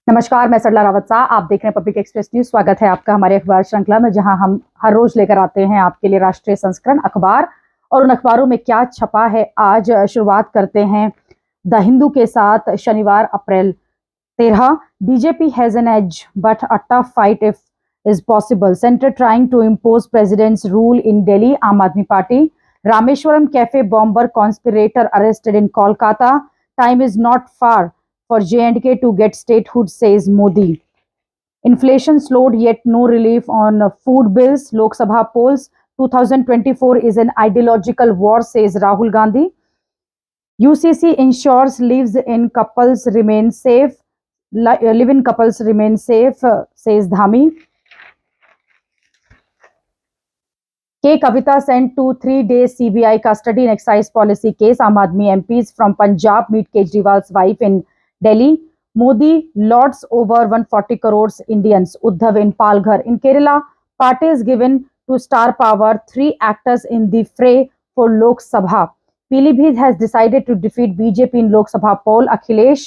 नमस्कार, मैं सरला रावत सा। आप देख रहे हैं पब्लिक एक्सप्रेस न्यूज। स्वागत है आपका हमारे अखबार श्रृंखला में, जहां हम हर रोज लेकर आते हैं आपके लिए राष्ट्रीय संस्करण अखबार और उन अखबारों में क्या छपा है। आज शुरुआत करते हैं द हिंदू के साथ। शनिवार April 13, BJP has an edge but a tough fight if is possible, centre trying to impose president's rule in Delhi, Aam Aadmi Party. Rameshwaram cafe bomber conspirator arrested in Kolkata, time is not far for J&K to get statehood, says Modi. Inflation slowed yet no relief on food bills. Lok Sabha polls 2024 is an ideological war, says Rahul Gandhi. UCC ensures live-in couples remain safe, says Dhami. K. Kavita sent to 3-day CBI custody in excise policy case. Aam Aadmi MPs from Punjab meet Kejriwal's wife in Delhi. Modi lords over 140 crores Indians. Uddhav in Palghar. In Kerala, parties given to star power, 3 actors in the fray for Lok Sabha. Pilibhit has decided to defeat BJP in Lok Sabha poll. Akhilesh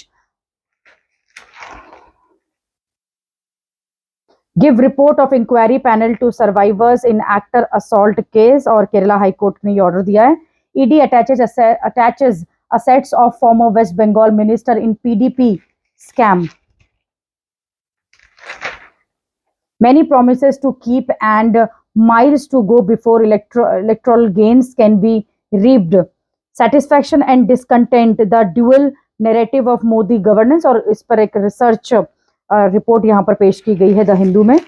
give report of inquiry panel to survivors in actor assault case. और Kerala high court ने order दिया है। ED attaches assets of former West Bengal minister in PDP scam. Many promises to keep and miles to go before electoral gains can be reaped. Satisfaction and discontent, the dual narrative of Modi governance। और इस पर एक research report यहाँ पर पेश की गई है द हिंदू में।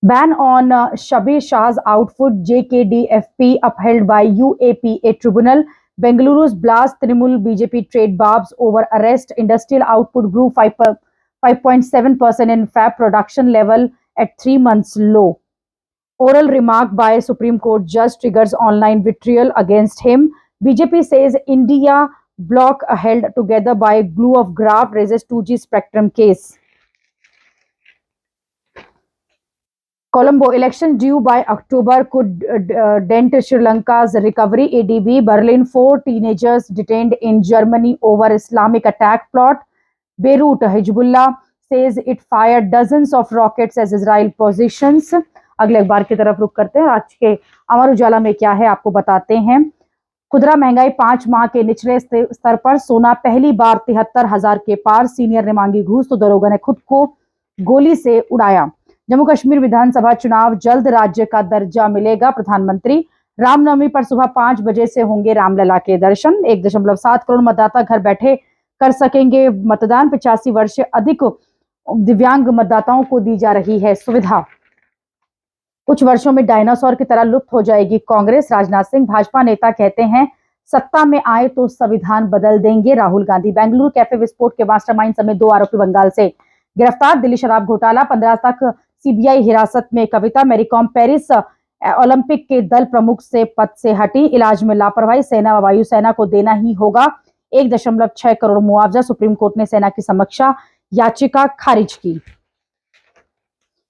Ban on Shabir Shah's outfit, JKDFP upheld by UAPA tribunal। Bengaluru's blast Trinamool BJP trade barbs over arrest. Industrial output grew 5.7% in Feb, production level at 3 months low। Oral remark by Supreme Court judge triggers online vitriol against him। BJP says India bloc held together by glue of graft raises 2G spectrum case। Colombo, elections due by October could dent Sri Lanka's recovery, ADB। Berlin, 4 teenagers detained in Germany over Islamic attack plot। Beirut, Hezbollah says it fired dozens of rockets as Israel positions। अगले अखबार की तरफ रुख करते हैं। आज के अमर उजाला में क्या है आपको बताते हैं। खुदरा महंगाई 5 माह के निचले स्तर पर, सोना पहली बार 73,000 के पार, सीनियर ने मांगी घूस तो दरोगा ने खुद को गोली से उड़ाया। जम्मू कश्मीर विधानसभा चुनाव जल्द राज्य का दर्जा मिलेगा, प्रधानमंत्री। रामनवमी पर सुबह 5 बजे से होंगे रामलला के दर्शन। 1.7 करोड़ मतदाता घर बैठे कर सकेंगे मतदान। 85 वर्ष से अधिक दिव्यांग मतदाताओं को दी जा रही है सुविधा। कुछ वर्षों में डायनासोर की तरह लुप्त हो जाएगी कांग्रेस, राजनाथ सिंह। भाजपा नेता कहते हैं सत्ता में आए तो संविधान बदल देंगे, राहुल गांधी। बेंगलुरु कैफे विस्फोट के मास्टरमाइंड समेत 2 आरोपी बंगाल से गिरफ्तार। दिल्ली शराब घोटाला, 15 तक सीबीआई हिरासत में कविता। मैरीकॉम पेरिस ओलंपिक के दल प्रमुख से पद से हटी। इलाज में लापरवाही, सेना व वायुसेना को देना ही होगा 1.6 करोड़ मुआवजा। सुप्रीम कोर्ट ने सेना की समीक्षा याचिका खारिज की।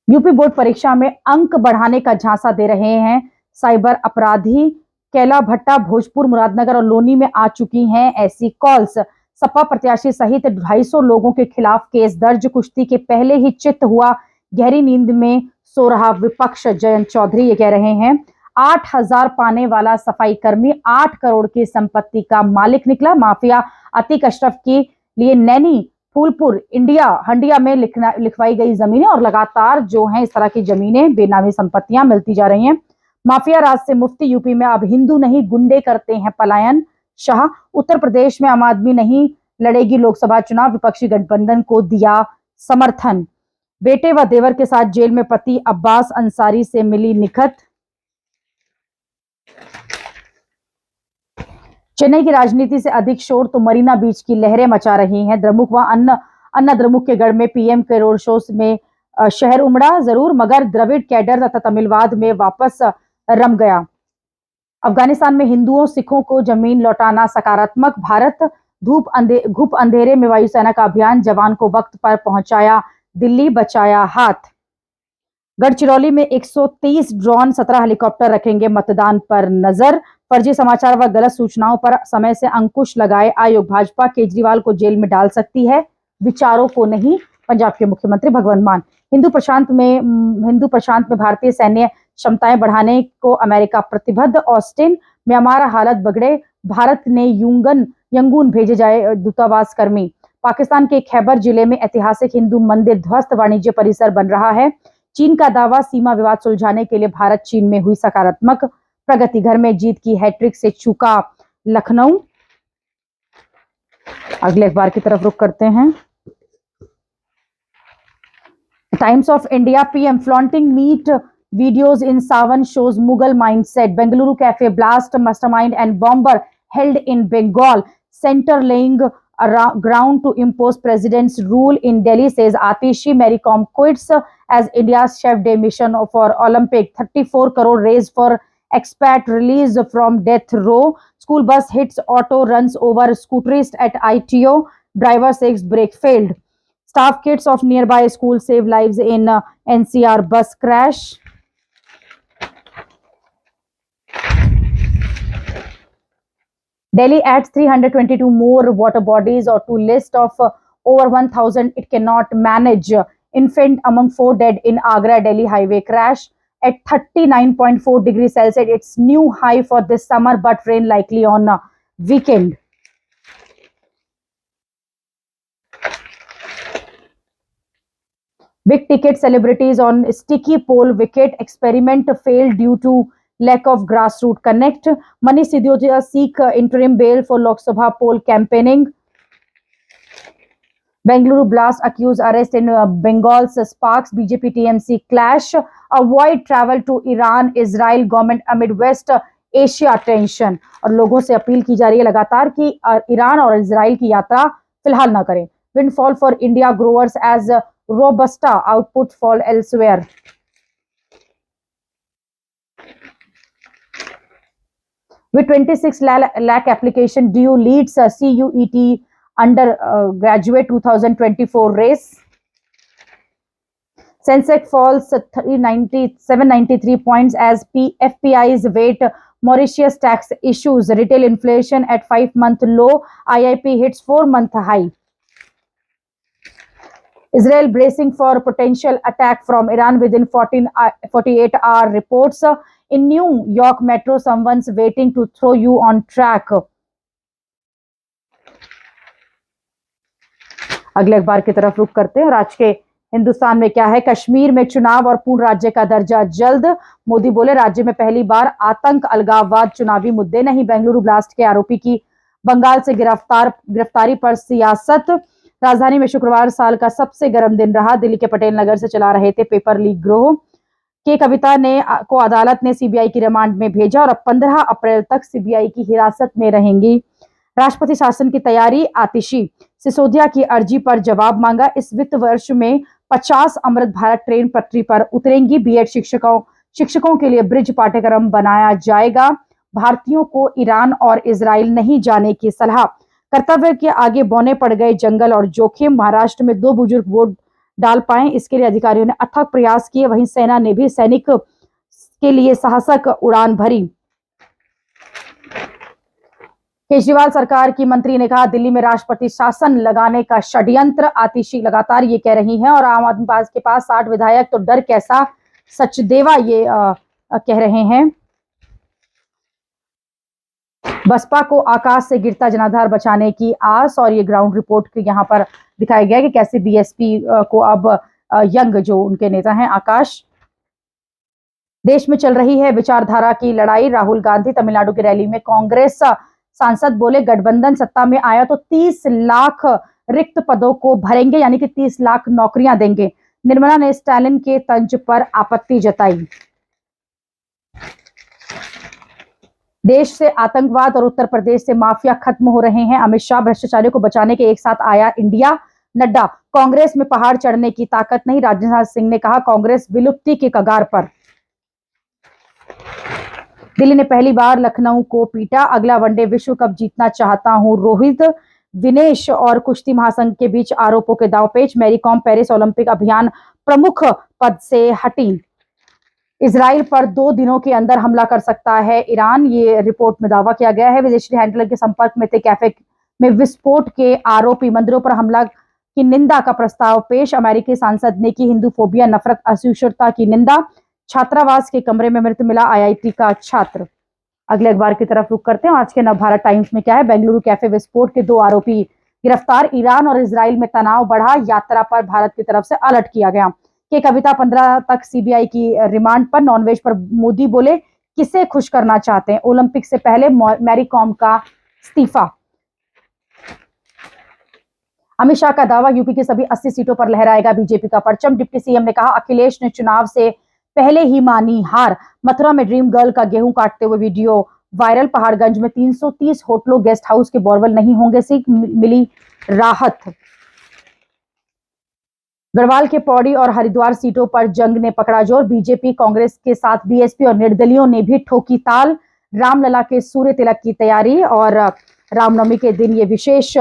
यूपी बोर्ड परीक्षा में अंक बढ़ाने का झांसा दे रहे हैं साइबर अपराधी। कैला भट्टा, भोजपुर, मुरादनगर और लोनी में आ चुकी हैं ऐसी कॉल्स। सपा प्रत्याशी सहित 250 लोगों के खिलाफ केस दर्ज। कुश्ती के पहले ही चित्त हुआ, गहरी नींद में सो रहा विपक्ष, जयंत चौधरी ये कह रहे हैं। 8,000 पाने वाला सफाई कर्मी 8 करोड़ की संपत्ति का मालिक निकला। माफिया अतीक अशरफ के लिए नैनी, फूलपुर, हंडिया में लिखवाई गई जमीनें। और लगातार जो है इस तरह की जमीनें, बेनामी संपत्तियां मिलती जा रही हैं। माफिया राज से मुफ्ती, यूपी में अब हिंदू नहीं गुंडे करते हैं पलायन, शाह। उत्तर प्रदेश में आम आदमी नहीं लड़ेगी लोकसभा चुनाव, विपक्षी गठबंधन को दिया समर्थन। बेटे व देवर के साथ जेल में पति अब्बास अंसारी से मिली निखत। चेन्नई की राजनीति से अधिक शोर तो मरीना बीच की लहरें मचा रही हैं। द्रमुक व अन्ना द्रमुक के गढ़ में पीएम के रोड शो में शहर उमड़ा जरूर, मगर द्रविड़ कैडर तथा तमिलवाद में वापस रम गया। अफगानिस्तान में हिंदुओं सिखों को जमीन लौटाना सकारात्मक। भारत घूप अंधेरे में वायुसेना का अभियान, जवान को वक्त पर पहुंचाया दिल्ली, बचाया हाथ। गढ़चिरौली में 130 ड्रोन, 17 हेलीकॉप्टर रखेंगे मतदान पर नजर। फर्जी समाचार व गलत सूचनाओं पर समय से अंकुश लगाए आयोग। भाजपा केजरीवाल को जेल में डाल सकती है, विचारों को नहीं। पंजाब के मुख्यमंत्री भगवंत मान। हिंदू प्रशांत में भारतीय सैन्य क्षमताएं बढ़ाने को अमेरिका प्रतिबद्ध। ऑस्टिन में हमारा हालत बिगड़े, भारत ने यंगून भेजे जाए दूतावास कर्मी। पाकिस्तान के खैबर जिले में ऐतिहासिक हिंदू मंदिर ध्वस्त, वाणिज्य परिसर बन रहा है। चीन का दावा, सीमा विवाद सुलझाने के लिए भारत चीन में हुई सकारात्मक प्रगति। घर में जीत की हैट्रिक से चूका लखनऊ। अगले अखबार की तरफ रुख करते हैं। Times of India, PM flaunting meat videos in Sawan shows Mughal mindset. Bengaluru cafe blast, mastermind and bomber held in Bengal. Center laying ground to impose president's rule in Delhi, says Atishi. Mary Kom quits as India's chef de mission for Olympic. 34 crore raised for expat released from death row. School bus hits auto, runs over scooterist at ITO. Driver says brake failed. Staff kids of nearby school save lives in NCR bus crash. Delhi adds 322 more water bodies or to list of over 1,000 it cannot manage. Infant among 4 dead in Agra Delhi highway crash at 39.4 degrees Celsius. It's new high for this summer, but rain likely on weekend. Big ticket celebrities on sticky pole wicket. Experiment failed due to lack of grassroots connect. Manish Sisodia seek interim bail for Lok Sabha poll campaigning. Bengaluru blast accused arrest in Bengal's sparks BJP TMC clash. Avoid travel to Iran Israel government amid West Asia tension. और लोगों से appeal की जा रही है लगातार कि Iran और इजराइल की यात्रा फिलहाल ना करें. Windfall for India growers as Robusta output fall elsewhere. With 26 lakh application due, leads CUET undergraduate 2024 race. Sensex falls 793 points as FPIs wait Mauritius tax issues. Retail inflation at 5-month low. IIP hits 4-month high. Israel bracing for potential attack from Iran within 48-hour reports. In New York Metro, someone's waiting to throw you on track. अगले अखबार की तरफ रुख करते हैं और आज के हिंदुस्तान में क्या है। कश्मीर में चुनाव और पूर्ण राज्य का दर्जा जल्द। मोदी बोले, राज्य में पहली बार आतंक अलगाववाद चुनावी मुद्दे नहीं। बेंगलुरु ब्लास्ट के आरोपी की बंगाल से गिरफ्तारी पर सियासत। राजधानी में शुक्रवार साल का सबसे गर्म दिन रहा। दिल्ली के पटेल नगर से चला रहे थे पेपर लीक गिरोह के कविता को अदालत ने सीबीआई की रिमांड में भेजा और अब 15 अप्रैल तक सीबीआई की हिरासत में रहेंगी। राष्ट्रपति शासन की तैयारी। आतिशी सिसोदिया की अर्जी पर जवाब मांगा। इस वित्त वर्ष में 50 अमृत भारत ट्रेन पटरी पर उतरेंगी। बीएड शिक्षकों के लिए ब्रिज पाठ्यक्रम बनाया जाएगा। भारतीयों को ईरान और इजराइल नहीं जाने की सलाह। कर्तव्य के आगे बौने पड़ गए जंगल और जोखिम। महाराष्ट्र में 2 बुजुर्ग वोट डाल पाए, इसके लिए अधिकारियों ने अथक प्रयास किए। वहीं सेना ने भी सैनिक के लिए साहसिक उड़ान भरी। केजरीवाल सरकार की मंत्री ने कहा, दिल्ली में राष्ट्रपति शासन लगाने का षड्यंत्र। आतिशी लगातार ये कह रही हैं और आम आदमी पार्टी के पास 60 विधायक तो डर कैसा। सचदेवा ये कह रहे हैं। बसपा को आकाश से गिरता जनाधार बचाने की आस। और ये ग्राउंड रिपोर्ट यहाँ पर दिखाया गया कि कैसे बीएसपी को अब यंग जो उनके नेता हैं आकाश। देश में चल रही है विचारधारा की लड़ाई। राहुल गांधी तमिलनाडु की रैली में। कांग्रेस सांसद बोले, गठबंधन सत्ता में आया तो 30 लाख रिक्त पदों को भरेंगे, यानी कि 30 लाख नौकरियां देंगे। निर्मला ने स्टालिन के तंज पर आपत्ति जताई। देश से आतंकवाद और उत्तर प्रदेश से माफिया खत्म हो रहे हैं। अमित शाह भ्रष्टाचारियों को बचाने के एक साथ आया इंडिया। नड्डा, कांग्रेस में पहाड़ चढ़ने की ताकत नहीं। राजनाथ सिंह ने कहा, कांग्रेस विलुप्ति के कगार पर। दिल्ली ने पहली बार लखनऊ को पीटा। अगला वनडे विश्व कप जीतना चाहता हूं रोहित। विनेश और कुश्ती महासंघ के बीच आरोपों के दांवपेच। मैरी कॉम पेरिस ओलंपिक अभियान प्रमुख पद से हटी। इजराइल पर 2 दिनों के अंदर हमला कर सकता है ईरान, ये रिपोर्ट में दावा किया गया है। विदेशी हैंडलर के संपर्क में थे कैफे में विस्फोट के आरोपी। मंदिरों पर हमला की निंदा का प्रस्ताव पेश। अमेरिकी सांसद ने की हिंदूफोबिया, नफरत, असहिष्णुता की निंदा। छात्रावास के कमरे में मृत मिला आईआईटी का छात्र। अगले अखबार की तरफ रुख करते हैं। आज के नवभारत टाइम्स में क्या है? बेंगलुरु कैफे विस्फोट के 2 आरोपी गिरफ्तार। ईरान और इजराइल में तनाव बढ़ा, यात्रा पर भारत की तरफ से अलर्ट किया गया। के कविता 15 तक सीबीआई की रिमांड पर। नॉनवेज पर मोदी बोले, किसे खुश करना चाहते हैं? ओलंपिक से पहले मैरी कॉम का इस्तीफा। अमित शाह का दावा, यूपी की सभी 80 सीटों पर लहराएगा बीजेपी का परचम। डिप्टी सीएम ने कहा, अखिलेश ने चुनाव से पहले ही मानी हार। मथुरा में ड्रीम गर्ल का गेहूं काटते हुए वीडियो वायरल। पहाड़गंज में 330 होटलों, गेस्ट हाउस के बोरवेल नहीं होंगे सीक, मिली राहत। गढ़वाल के पौड़ी और हरिद्वार सीटों पर जंग ने पकड़ा जोर। बीजेपी कांग्रेस के साथ बीएसपी और निर्दलियों ने भी ठोकी ताल। रामलला के सूर्य तिलक की तैयारी और रामनवमी के दिन ये विशेष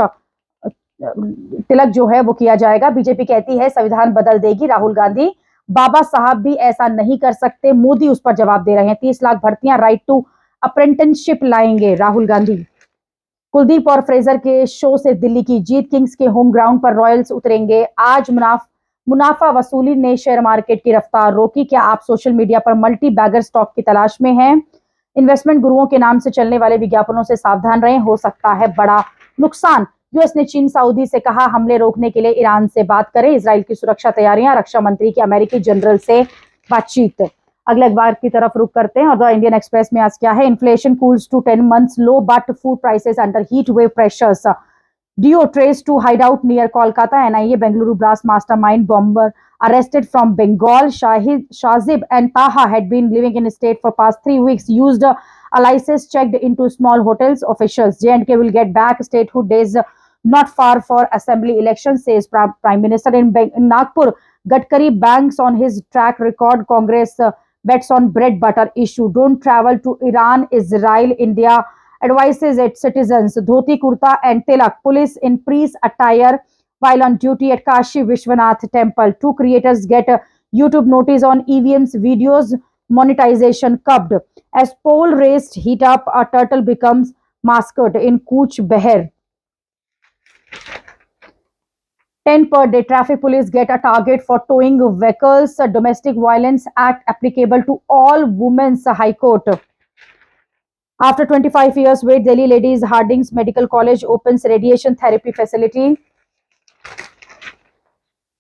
तिलक जो है वो किया जाएगा। बीजेपी कहती है संविधान बदल देगी। राहुल गांधी, बाबा साहब भी ऐसा नहीं कर सकते, मोदी उस पर जवाब दे रहे हैं। 30 लाख भर्तियां, राइट टू अप्रेंटिसशिप लाएंगे राहुल गांधी। कुलदीप और फ्रेजर के शो से दिल्ली की जीत। किंग्स के होम ग्राउंड पर रॉयल्स उतरेंगे आज। मुनाफा वसूली ने शेयर मार्केट की रफ्तार रोकी। क्या आप सोशल मीडिया पर मल्टी बैगर स्टॉक की तलाश में हैं? इन्वेस्टमेंट गुरुओं के नाम से चलने वाले विज्ञापनों से सावधान रहें, हो सकता है बड़ा नुकसान। यूएस ने चीन सऊदी से कहा, हमले रोकने के लिए ईरान से बात करें। इजराइल की सुरक्षा तैयारियां। रक्षा मंत्री की अमेरिकी जनरल से बातचीत। अगले अखबार की तरफ रुख करते हैं और द इंडियन एक्सप्रेस में आज क्या है? Inflation cools to 10 months low, but food prices under heat wave pressures. Dio traced to hideout near Kolkata. NIA Bengaluru blast mastermind bomber arrested from Bengal. Shahzib and Taha had been living in state for past 3 weeks. Used aliases, checked into small hotels. Officials, J&K will get back statehood days not far for assembly elections, says Prime Minister. In Nagpur, Gadkari banks on his track record. Congress bets on bread butter issue. Don't travel to Iran, Israel, India advises its citizens. Dhoti, kurta and tilak. Police in priest attire while on duty at Kashi Vishwanath temple. 2 creators get a YouTube notice on EVM's videos. Monetization curbed. As poll race heat up, a turtle becomes mascot in Cooch Behar. 10 per day. Traffic police get a target for towing vehicles. Domestic Violence Act applicable to all women's. High Court. After 25 years wait, Delhi Ladies Harding's Medical College opens radiation therapy facility.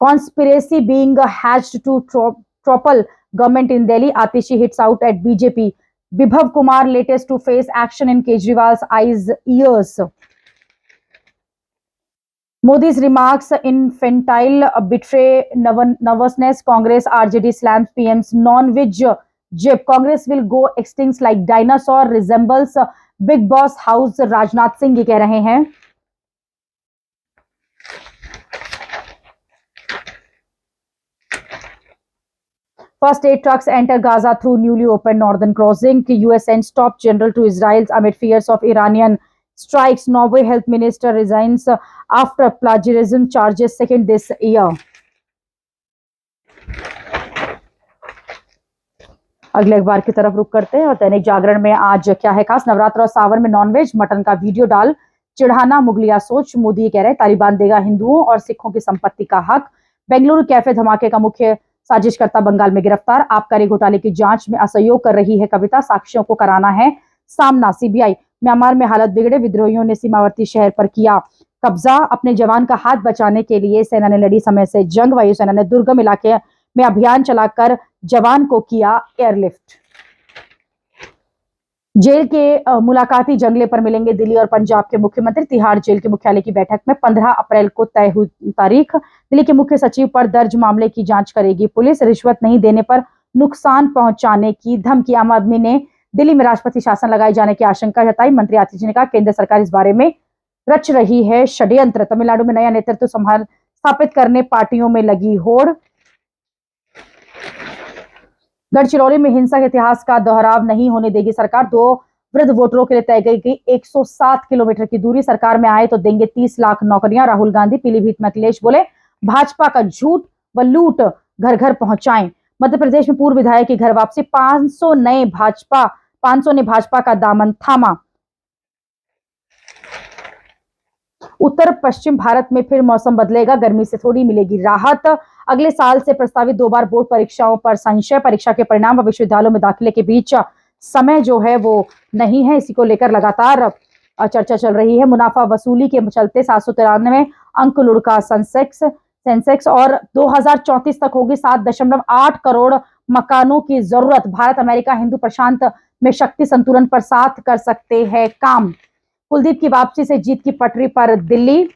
Conspiracy being hatched to topple government in Delhi. Atishi hits out at BJP. Bibhav Kumar latest to face action in Kejriwal's eyes, ears. Modi's remarks infantile betray nervousness. Congress RJD slams PM's non-veg jib. Congress will go extinct like dinosaur. Resembles Big Boss House. Rajnath Singh ये कह रहे हैं। First 8 trucks enter Gaza through newly opened northern crossing. US sends top general to Israel amid fears of Iranian strikes. Norway health minister resigns after plagiarism charges second this year. अगले अखबार की तरफ रुख करते हैं और दैनिक जागरण में आज क्या है खास? नवरात्र और सावन में नॉनवेज, मटन का वीडियो डाल चिढ़ाना मुगलिया सोच। मोदी कह रहे हैं तालिबान देगा हिंदुओं और सिखों की संपत्ति का हक। बेंगलुरु कैफे धमाके का मुख्य साजिशकर्ता बंगाल में गिरफ्तार। आबकारी घोटाले की जांच में असहयोग कर रही है कविता। साक्ष्यों को कराना है सामना, सीबीआई। म्यांमार में हालत बिगड़े, विद्रोहियों ने सीमावर्ती शहर पर किया कब्जा। अपने जवान का हाथ बचाने के लिए सेना ने लड़ी समय से जंग। वायुसेना ने दुर्गम इलाके में अभियान चलाकर जवान को किया एयरलिफ्ट। जेल के मुलाकाती जंगले पर मिलेंगे दिल्ली और पंजाब के मुख्यमंत्री। तिहाड़ जेल के मुख्यालय की बैठक में 15 अप्रैल को तय हुई तारीख। दिल्ली के मुख्य सचिव पर दर्ज मामले की जांच करेगी पुलिस। रिश्वत नहीं देने पर नुकसान पहुंचाने की धमकी। आम आदमी ने दिल्ली में राष्ट्रपति शासन लगाए जाने की आशंका जताई। मंत्री आतिशी ने कहा केंद्र सरकार इस बारे में रच रही है षड्यंत्र। तमिलनाडु में नया नेतृत्व स्थापित करने पार्टियों में लगी होड़। गढ़चिरौली में हिंसा के इतिहास का दोहराव नहीं होने देगी सरकार। 2 वृद्ध वोटरों के लिए तय गई 107 किलोमीटर की दूरी। सरकार में आए तो देंगे 30 लाख नौकरियां। राहुल गांधी। पीलीभीत में अखिलेश बोले भाजपा का झूठ व लूट घर घर पहुंचाएं। मध्य प्रदेश में पूर्व विधायक की घर वापसी। 500 ने भाजपा का दामन थामा। उत्तर पश्चिम भारत में फिर मौसम बदलेगा, गर्मी से थोड़ी मिलेगी राहत। अगले साल से प्रस्तावित 2 बार बोर्ड परीक्षाओं पर संशय, परीक्षा के परिणाम व विश्वविद्यालयों में दाखिले के बीच समय जो है वो नहीं है। इसी को लेकर लगातार चर्चा चल रही है। मुनाफा वसूली के चलते 793 अंक लुढ़का सेंसेक्स और 2034 तक होगी 7.8 करोड़ मकानों की जरूरत। भारत अमेरिका हिंदू प्रशांत में शक्ति संतुलन पर साथ कर सकते हैं काम। कुलदीप की वापसी से जीत की पटरी पर दिल्ली।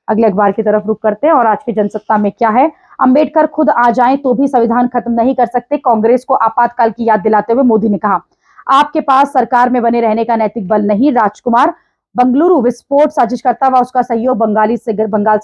अगले अखबार की तरफ रुख करते हैं और आज की जनसत्ता में क्या है। अंबेडकर खुद आ जाएं तो भी संविधान खत्म नहीं कर सकते, कांग्रेस को आपातकाल की याद दिलाते हुए मोदी ने कहा। आपके पास सरकार में बने रहने का नैतिक बल नहीं। राजकुमार बंगलुरु विस्फोट साजिशकर्ता व उसका सहयोग बंगाल से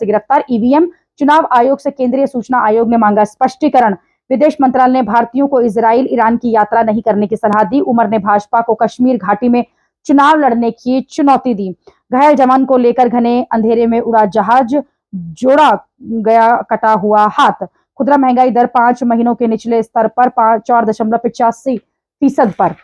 गिरफ्तार। ईवीएम चुनाव आयोग से केंद्रीय सूचना आयोग ने मांगा स्पष्टीकरण। विदेश मंत्रालय ने भारतीयों को इजराइल ईरान की यात्रा नहीं करने की सलाह दी। उमर ने भाजपा को कश्मीर घाटी में चुनाव लड़ने की चुनौती दी। घायल जवान को लेकर घने अंधेरे में उड़ा जहाज, जोड़ा गया कटा हुआ हाथ। खुदरा महंगाई दर 5 महीनों के निचले स्तर पर 4.85% पर।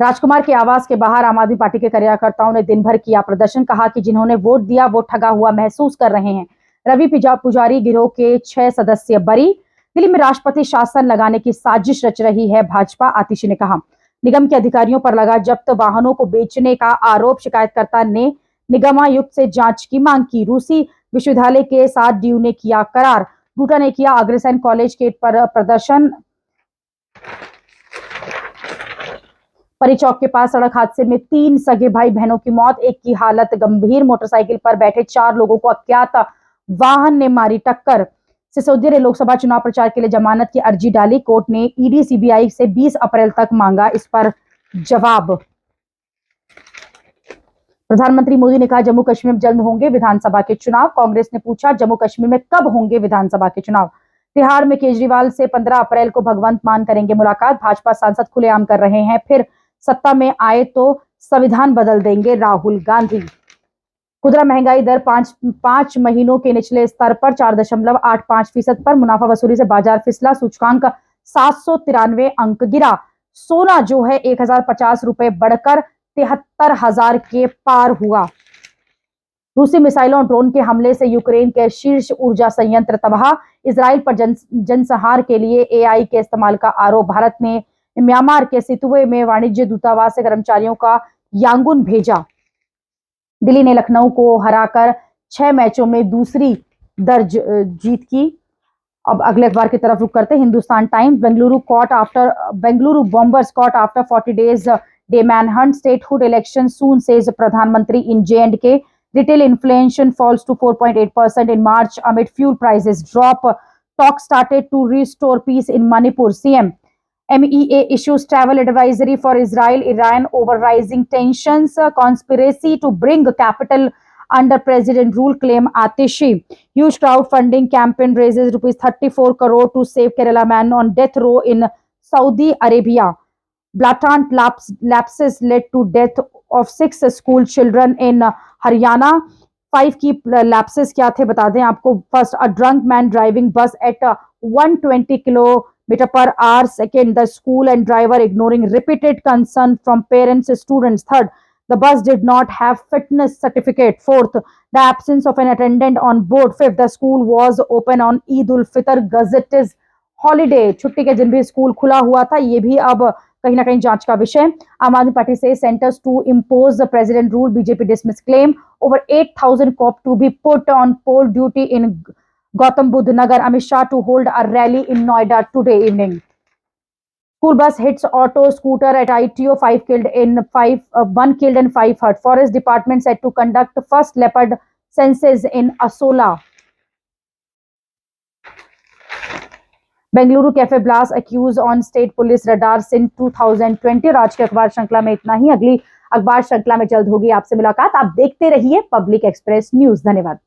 राजकुमार के आवास के बाहर आम आदमी पार्टी के कार्यकर्ताओं ने दिन भर किया प्रदर्शन, कहा कि जिन्होंने वोट दिया वो ठगा हुआ महसूस कर रहे हैं। रवि पुजारी गिरोह के 6 सदस्य बरी। दिल्ली में राष्ट्रपति शासन लगाने की साजिश रच रही है भाजपा, आतिशी ने कहा। निगम के अधिकारियों पर लगा जब्त वाहनों को बेचने का आरोप, शिकायतकर्ता ने निगमायुक्त से जांच की मांग की। रूसी विश्वविद्यालय के साथ डीयू ने किया करार। डूटा ने किया अग्रसेन कॉलेज के पर प्रदर्शन। परी चौक के पास सड़क हादसे में 3 सगे भाई बहनों की मौत, एक की हालत गंभीर। मोटरसाइकिल पर बैठे 4 लोगों को अज्ञात वाहन ने मारी टक्कर। सिसोदिया ने लोकसभा चुनाव प्रचार के लिए जमानत की अर्जी डाली। कोर्ट ने ईडी सीबीआई से 20 अप्रैल तक मांगा इस पर जवाब। प्रधानमंत्री मोदी ने कहा जम्मू कश्मीर में जल्द होंगे विधानसभा के चुनाव। कांग्रेस ने पूछा जम्मू कश्मीर में कब होंगे विधानसभा के चुनाव। तिहाड़ में केजरीवाल से 15 अप्रैल को भगवंत मान करेंगे मुलाकात। भाजपा सांसद खुलेआम कर रहे हैं फिर सत्ता में आए तो संविधान बदल देंगे राहुल गांधी। खुदरा महंगाई दर 5 महीनों के निचले स्तर पर 4.85% पर। मुनाफा वसूली से बाजार फिसला, सूचकांक 793 अंक गिरा। सोना जो है 1050 रुपए बढ़कर 73,000 के पार हुआ। रूसी मिसाइलों और ड्रोन के हमले से यूक्रेन के शीर्ष ऊर्जा संयंत्र तबाह। इजराइल पर जनसंहार के लिए एआई के इस्तेमाल का आरोप। भारत ने म्यांमार के सितुए में वाणिज्य दूतावास से कर्मचारियों का यांगून भेजा। दिल्ली ने लखनऊ को हराकर 6 मैचों में दूसरी दर्ज जीत की। अब अगले अखबार की तरफ रुख करते हैं। Hindustan times. Bengaluru bombers caught after 40 days day manhunt. Statehood election soon, says प्रधानमंत्री in J&K. Retail inflation falls to 4.8% in March amid fuel prices drop. Talks started to restore peace in Manipur. CM. MEA issues travel advisory for Israel, Iran over rising tensions. Conspiracy to bring capital under president rule, claim Atishi. Huge crowdfunding campaign raises rupees 34 crore to save Kerala man on death row in Saudi Arabia. Blatant lapses led to death of 6 school children in Haryana. 5 की lapses क्या थे बता दें आपको। First, a drunk man driving bus at 120 kilometer per hour. Second, the school and driver ignoring repeated concern from parents, students. Third, the bus did not have fitness certificate. Fourth, the absence of an attendant on board. Fifth, the school was open on Eid ul Fitr. Gazette is holiday. छुट्टी के दिन भी school खुला हुआ था। ये भी अब कहीं ना कहीं जांच का विषय। आम Aadmi Party says centre's to impose the president rule, BJP dismiss claim. Over 8,000 cop to be put on poll duty in Gautam Buddh Nagar. Amit Shah to hold a rally in Noida today evening. School bus hits auto scooter at ITO. 1 killed and 5 hurt. Forest Department set to conduct first leopard census in Asola. Bengaluru cafe blast accused on state police radar since 2020. आज के अखबार श्रृंखला में इतना ही। अगली अखबार श्रृंखला में जल्द होगी आपसे मुलाकात। आप देखते रहिए पब्लिक एक्सप्रेस न्यूज। धन्यवाद।